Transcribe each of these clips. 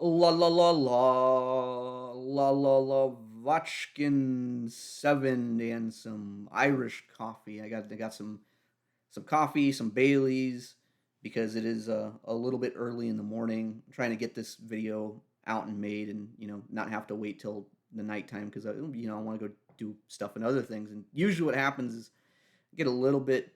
La la la la la Vachkin 7 and some Irish coffee. I got some coffee, some Baileys because it is a little bit early in the morning. I'm trying to get this video out and made, and not have to wait till the nighttime because I want to go do stuff and other things. And usually what happens is I get a little bit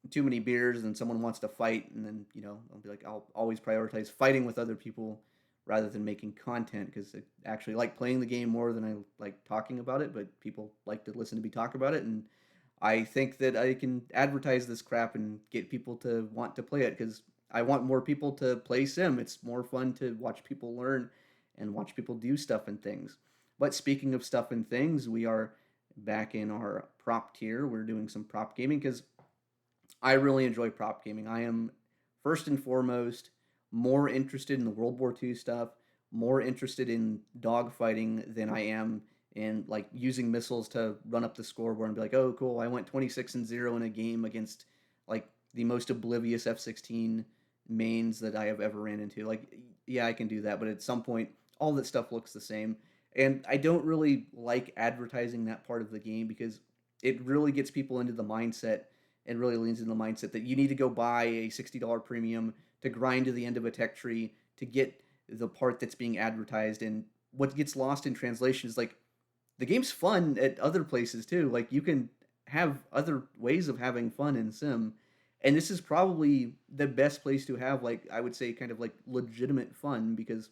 too many beers and someone wants to fight, and then I'll be like, I'll always prioritize fighting with other people rather than making content because I actually like playing the game more than I like talking about it. But people like to listen to me talk about it, and I think that I can advertise this crap and get people to want to play it because I want more people to play Sim. It's more fun to watch people learn and watch people do stuff and things. But speaking of stuff and things, we are back in our prop tier. We're doing some prop gaming because I really enjoy prop gaming. I am first and foremost more interested in the World War II stuff, more interested in dogfighting than I am in like using missiles to run up the scoreboard and be like, oh, cool, I went 26-0 in a game against like the most oblivious F-16 mains that I have ever ran into. Like, yeah, I can do that, but at some point, all that stuff looks the same. And I don't really like advertising that part of the game because it really gets people into the mindset and really leans in the mindset that you need to go buy a $60 premium to grind to the end of a tech tree to get the part that's being advertised. And what gets lost in translation is like the game's fun at other places too. Like you can have other ways of having fun in Sim. And this is probably the best place to have like I would say kind of like legitimate fun because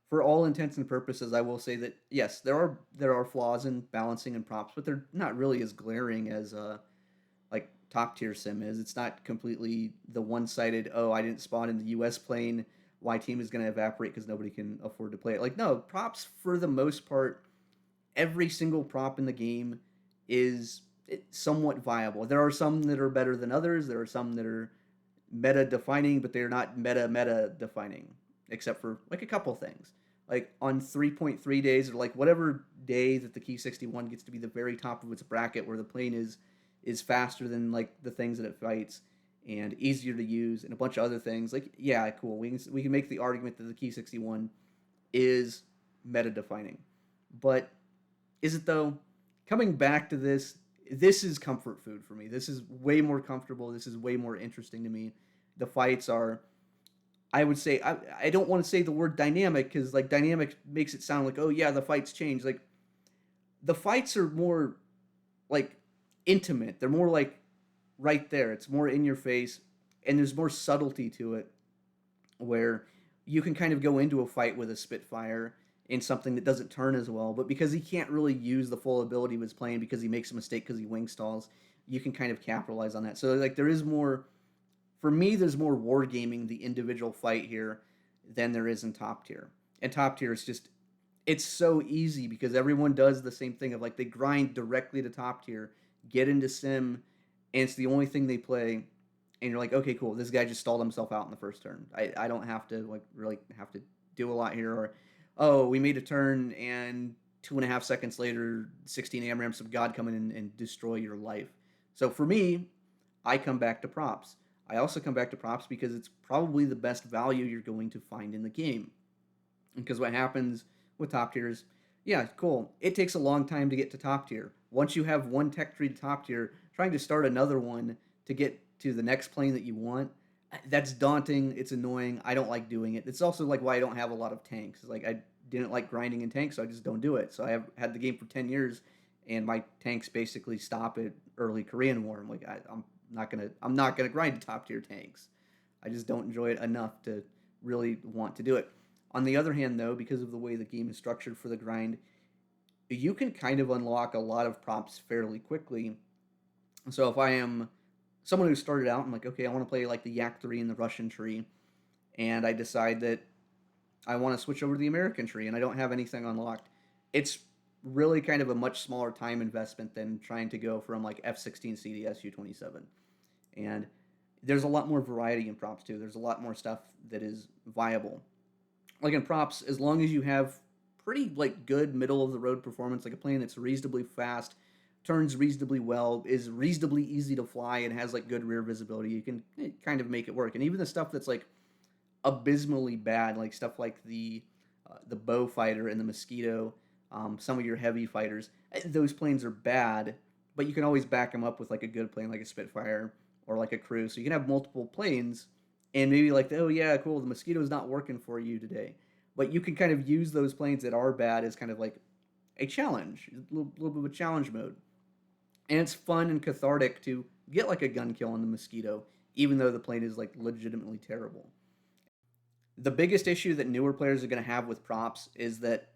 for all intents and purposes, I will say that yes, there are flaws in balancing and props, but they're not really as glaring as like top tier sim is. It's not completely the one sided. Oh, I didn't spawn in the U.S. plane. Y team is going to evaporate because nobody can afford to play it. Like no, props for the most part, every single prop in the game is somewhat viable. There are some that are better than others. There are some that are meta defining, but they're not meta defining, except for like a couple things. Like on 3.3 days, or like whatever day that the Key 61 gets to be the very top of its bracket, where the plane is faster than like the things that it fights and easier to use and a bunch of other things. Like yeah, cool. We can make the argument that the Key 61 is meta defining, but is it though? Coming back to this is comfort food for me. This is way more comfortable. This is way more interesting to me. The fights are, I would say, I don't want to say the word dynamic because like dynamic makes it sound like, oh yeah, the fights change. Like the fights are more like intimate. They're more like right there. It's more in your face, and there's more subtlety to it where you can kind of go into a fight with a Spitfire in something that doesn't turn as well, but because he can't really use the full ability of his plane because he makes a mistake because he wing stalls, you can kind of capitalize on that. So like there is more for me, there's more wargaming the individual fight here than there is in top tier. And top tier is just it's so easy because everyone does the same thing of like they grind directly to top tier, get into sim, and it's the only thing they play. And you're like, okay, cool. This guy just stalled himself out in the first turn. I don't have to like really have to do a lot here. Or, oh, we made a turn and 2.5 seconds later, 16 AMRAMs of God come in and destroy your life. So for me, I come back to props. I also come back to props because it's probably the best value you're going to find in the game. Because what happens with top tiers, yeah, cool. It takes a long time to get to top tier. Once you have one tech tree to top tier, trying to start another one to get to the next plane that you want, that's daunting. It's annoying. I don't like doing it. It's also like why I don't have a lot of tanks. Like I didn't like grinding in tanks, so I just don't do it. So I have had the game for 10 years, and my tanks basically stop at early Korean War. I'm like I'm not gonna grind to top tier tanks. I just don't enjoy it enough to really want to do it. On the other hand, though, because of the way the game is structured for the grind, you can kind of unlock a lot of props fairly quickly. So if I am someone who started out, I'm like, okay, I want to play like the Yak 3 and the Russian tree, and I decide that I want to switch over to the American tree and I don't have anything unlocked. It's really kind of a much smaller time investment than trying to go from like F-16 CDS U-27. And there's a lot more variety in props too. There's a lot more stuff that is viable. Like in props, as long as you have pretty like good middle of the road performance, like a plane that's reasonably fast, turns reasonably well, is reasonably easy to fly, and has like good rear visibility, you can kind of make it work. And even the stuff that's like abysmally bad, like stuff like the bow fighter and the mosquito, some of your heavy fighters. Those planes are bad, but you can always back them up with like a good plane, like a Spitfire or like a Crew. So you can have multiple planes, and maybe like, oh yeah, cool, the mosquito's not working for you today, but you can kind of use those planes that are bad as kind of like a challenge, little bit of a challenge mode, and it's fun and cathartic to get like a gun kill on the mosquito, even though the plane is like legitimately terrible. The biggest issue that newer players are going to have with props is that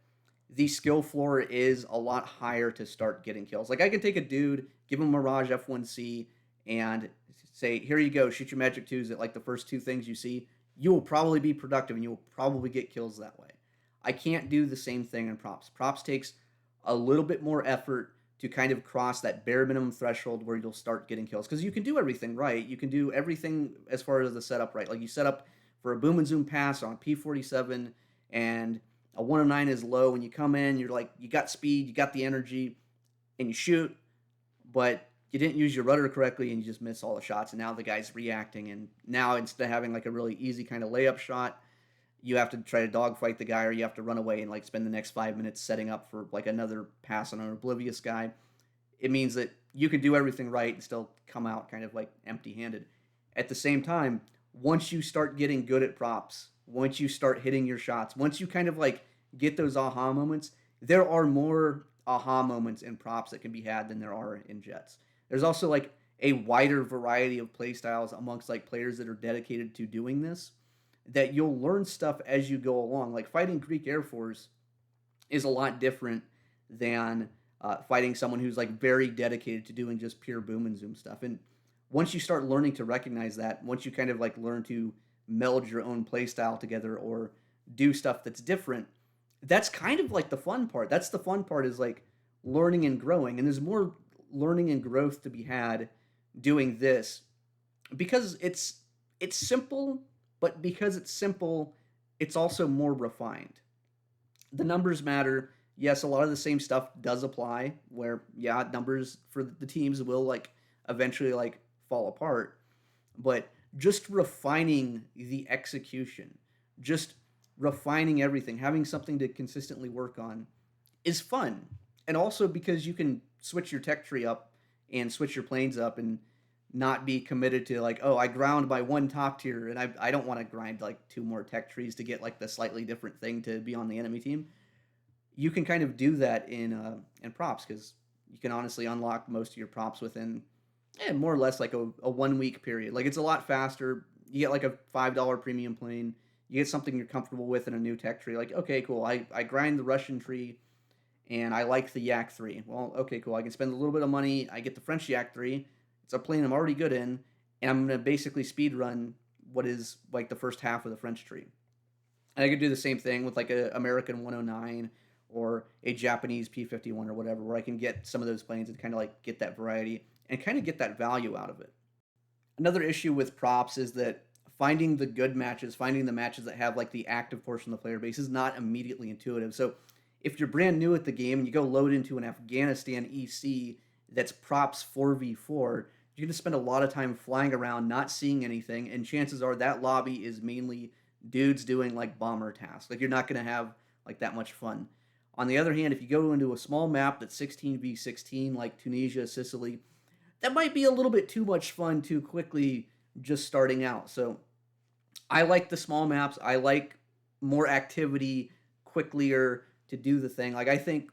the skill floor is a lot higher to start getting kills. Like I can take a dude, give him Mirage F1C, and say, "Here you go, shoot your magic twos at like the first two things you see." You will probably be productive, and you will probably get kills that way. I can't do the same thing in props. Props takes a little bit more effort to kind of cross that bare minimum threshold where you'll start getting kills, because you can do everything right. You can do everything as far as the setup right. Like you set up for a boom and zoom pass on P47, and a 109 is low. When you come in, you're like, you got speed, you got the energy, and you shoot, but you didn't use your rudder correctly and you just miss all the shots. And now the guy's reacting. And now instead of having like a really easy kind of layup shot, you have to try to dogfight the guy, or you have to run away and like spend the next 5 minutes setting up for like another pass on an oblivious guy. It means that you can do everything right and still come out kind of like empty handed. At the same time, once you start getting good at props, once you start hitting your shots, once you kind of like get those aha moments, there are more aha moments in props that can be had than there are in jets. There's also like a wider variety of play styles amongst like players that are dedicated to doing this, that you'll learn stuff as you go along. Like fighting Greek Air Force is a lot different than fighting someone who's like very dedicated to doing just pure boom and zoom stuff. And once you start learning to recognize that, once you kind of like learn to meld your own play style together or do stuff that's different, that's kind of like the fun part. That's the fun part, is like learning and growing. And there's more learning and growth to be had doing this, because it's simple, but because it's simple, it's also more refined. The numbers matter. Yes, a lot of the same stuff does apply, where yeah, numbers for the teams will like eventually like fall apart, but just refining the execution, just refining everything, having something to consistently work on is fun. And also because you can switch your tech tree up and switch your planes up and not be committed to like, oh, I ground by one top tier and I don't want to grind like two more tech trees to get like the slightly different thing to be on the enemy team. You can kind of do that in props, because you can honestly unlock most of your props within more or less like a 1 week period. Like it's a lot faster. You get like a $5 premium plane. You get something you're comfortable with in a new tech tree. Like, okay, cool. I grind the Russian tree and I like the Yak 3. Well, okay, cool. I can spend a little bit of money. I get the French Yak 3. It's a plane I'm already good in. And I'm going to basically speed run what is like the first half of the French tree. And I could do the same thing with like an American 109 or a Japanese P51 or whatever, where I can get some of those planes and kind of like get that variety and kind of get that value out of it. Another issue with props is that finding the good matches, finding the matches that have like the active portion of the player base is not immediately intuitive. So if you're brand new at the game and you go load into an Afghanistan EC that's props 4v4, you're going to spend a lot of time flying around, not seeing anything, and chances are that lobby is mainly dudes doing like bomber tasks. Like you're not going to have like that much fun. On the other hand, if you go into a small map that's 16v16, like Tunisia, Sicily, that might be a little bit too much fun too quickly just starting out. So I like the small maps. I like more activity, quicker to do the thing. Like I think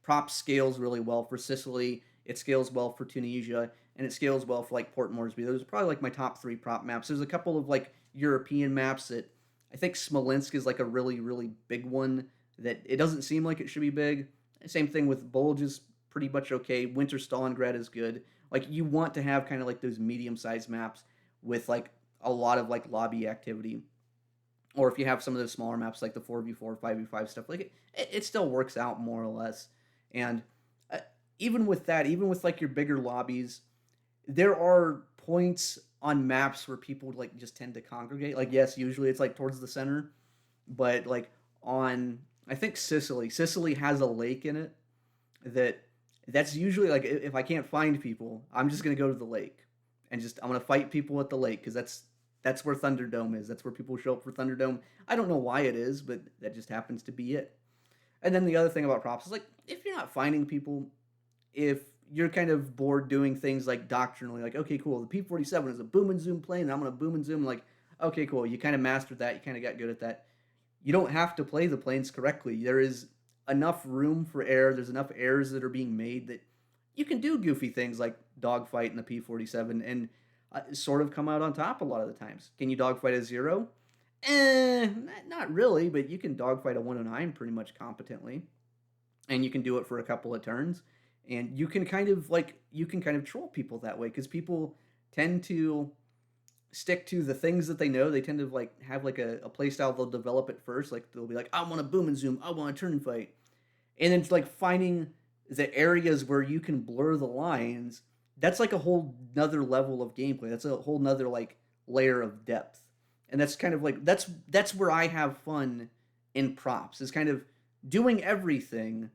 prop scales really well for Sicily. It scales well for Tunisia, and it scales well for like Port Moresby. Those are probably like my top three prop maps. There's a couple of like European maps that I think Smolensk is like a really, really big one that it doesn't seem like it should be big. Same thing with Bulge is pretty much okay. Winter Stalingrad is good. Like you want to have kind of like those medium-sized maps with like a lot of like lobby activity. Or if you have some of those smaller maps like the 4v4, 5v5 stuff, like it still works out more or less. And uh, even with that, even with like your bigger lobbies, there are points on maps where people like just tend to congregate. Like yes, usually it's like towards the center, but like on I think Sicily has a lake in it that's usually like if I can't find people, I'm just gonna go to the lake and just I'm gonna fight people at the lake because that's That's where Thunderdome is. That's where people show up for Thunderdome. I don't know why it is, but that just happens to be it. And then the other thing about props is like if you're not finding people, if you're kind of bored doing things like doctrinally, like okay, cool, the P-47 is a boom and zoom plane, and I'm gonna boom and zoom. Like okay, cool, you kind of mastered that, you kind of got good at that. You don't have to play the planes correctly. There is enough room for error. There's enough errors that are being made that you can do goofy things like dogfight in the P-47 and sort of come out on top a lot of the times. Can you dogfight a zero? Not really, but you can dogfight a 109 pretty much competently, and you can do it for a couple of turns, and you can kind of troll people that way because people tend to stick to the things that they know. They tend to like have like a play style they'll develop at first. Like they'll be like, I want to boom and zoom, I want to turn and fight, and then it's like finding the areas where you can blur the lines. That's like a whole nother level of gameplay. That's a whole nother like layer of depth, and that's kind of like that's where I have fun in props. Is kind of doing everything,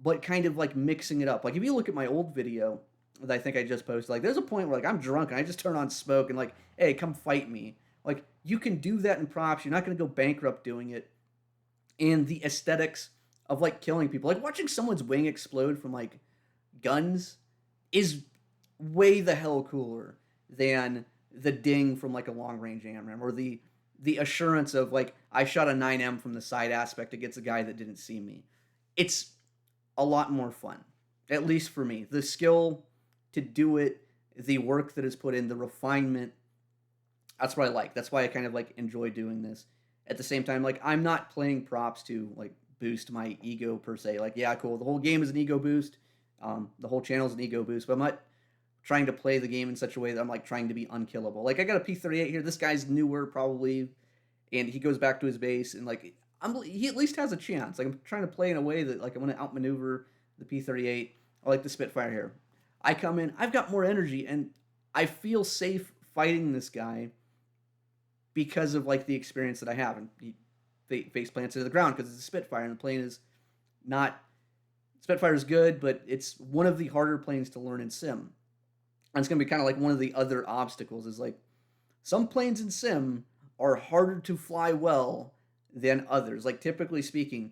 but kind of like mixing it up. Like if you look at my old video that I think I just posted, like there's a point where like I'm drunk and I just turn on smoke and like, hey, come fight me. Like you can do that in props. You're not going to go bankrupt doing it. And the aesthetics of like killing people, like watching someone's wing explode from like guns, is way the hell cooler than the ding from like a long range AMRAM or the assurance of like I shot a 9M from the side aspect against a guy that didn't see me. It's a lot more fun, at least for me. The skill to do it, the work that is put in, the refinement. That's what I like. That's why I kind of like enjoy doing this. At the same time, like I'm not playing props to like boost my ego per se. Like yeah, cool. The whole game is an ego boost. The whole channel is an ego boost, but I'm not trying to play the game in such a way that I'm like trying to be unkillable. Like I got a P-38 here. This guy's newer probably, and he goes back to his base and like he at least has a chance. Like I'm trying to play in a way that like I'm going to outmaneuver the P-38. I like the Spitfire here. I come in, I've got more energy, and I feel safe fighting this guy because of like the experience that I have. And he face plants into the ground because it's a Spitfire, and the plane is not. Spitfire is good, but it's one of the harder planes to learn in sim. And it's going to be kind of like one of the other obstacles is like some planes in sim are harder to fly well than others. Like typically speaking,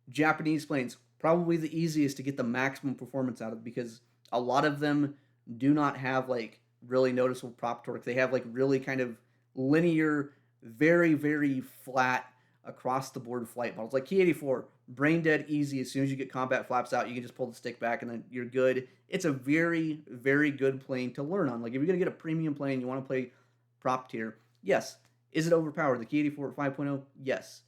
Japanese planes probably the easiest to get the maximum performance out of because a lot of them do not have like really noticeable prop torque. They have like really kind of linear, very flat across the board flight models. Like Key 84, brain dead easy. As soon as you get combat flaps out, you can just pull the stick back and then you're good. It's a very good plane to learn on. Like if you're gonna get a premium plane, you want to play prop tier. Yes. Is it overpowered? The Key 84 at 5.0? Yes.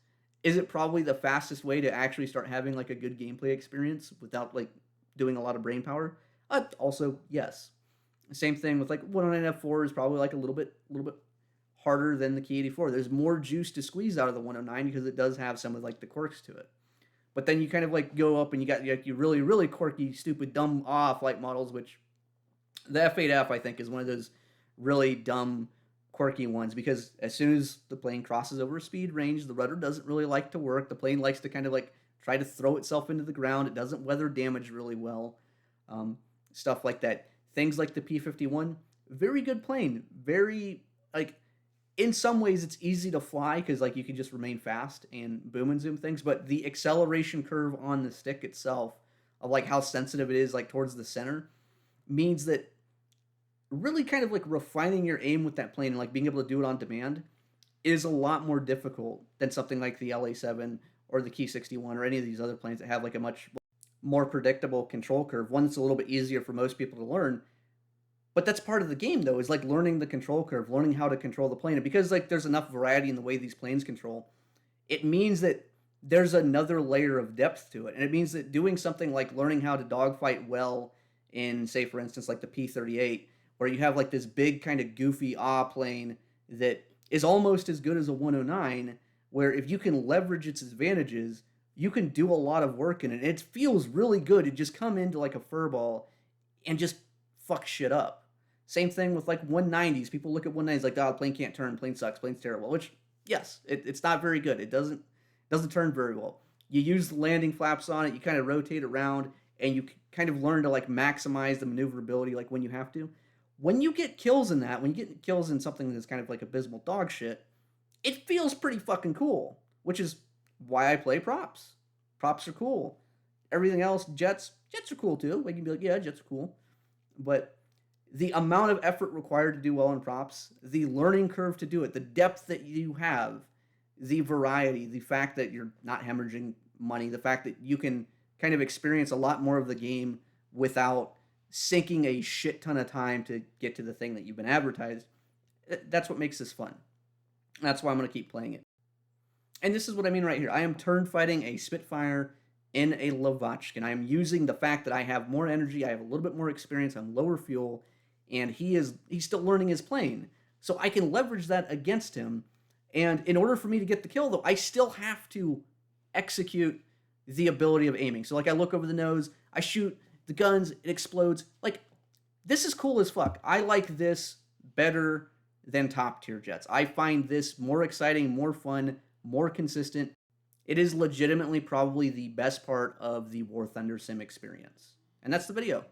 Is it probably the fastest way to actually start having like a good gameplay experience without like doing a lot of brain power? Also, yes. Same thing with like 109F4 is probably like a little bit harder than the Key 84. There's more juice to squeeze out of the 109 because it does have some of like the quirks to it. But then you kind of like go up and you got like you really quirky, stupid, dumb flight models, which the F8F I think is one of those really dumb, quirky ones because as soon as the plane crosses over a speed range, the rudder doesn't really like to work. The plane likes to kind of like try to throw itself into the ground. It doesn't weather damage really well. Stuff like that. Things like the P-51, very good plane. Very like in some ways it's easy to fly because like you can just remain fast and boom and zoom things, but the acceleration curve on the stick itself of like how sensitive it is like towards the center means that really kind of like refining your aim with that plane and like being able to do it on demand is a lot more difficult than something like the LA7 or the Key 61 or any of these other planes that have like a much more predictable control curve. One that's a little bit easier for most people to learn. But that's part of the game though, is like learning the control curve, learning how to control the plane. And because like there's enough variety in the way these planes control, it means that there's another layer of depth to it. And it means that doing something like learning how to dogfight well in, say, for instance, like the P-38, where you have like this big kind of goofy plane that is almost as good as a 109, where if you can leverage its advantages, you can do a lot of work in it. It feels really good to just come into like a furball and just fuck shit up. Same thing with like 190s. People look at 190s like, oh, plane can't turn, plane sucks, plane's terrible. Which, yes, it's not very good. It doesn't turn very well. You use the landing flaps on it. You kind of rotate around, and you kind of learn to like maximize the maneuverability like when you have to. When you get kills in that, when you get kills in something that's kind of like abysmal dog shit, it feels pretty fucking cool, which is why I play props. Props are cool. Everything else, jets are cool too. Like you can be like, yeah, jets are cool. But the amount of effort required to do well in props, the learning curve to do it, the depth that you have, the variety, the fact that you're not hemorrhaging money, the fact that you can kind of experience a lot more of the game without sinking a shit ton of time to get to the thing that you've been advertised. That's what makes this fun. That's why I'm going to keep playing it. And this is what I mean right here. I am turn fighting a Spitfire in a Lavochkin. I am using the fact that I have more energy, I have a little bit more experience, I'm lower fuel, and he's still learning his plane. So I can leverage that against him. And in order for me to get the kill, though, I still have to execute the ability of aiming. So like I look over the nose, I shoot the guns, it explodes. Like this is cool as fuck. I like this better than top tier jets. I find this more exciting, more fun, more consistent. It is legitimately probably the best part of the War Thunder Sim experience. And that's the video.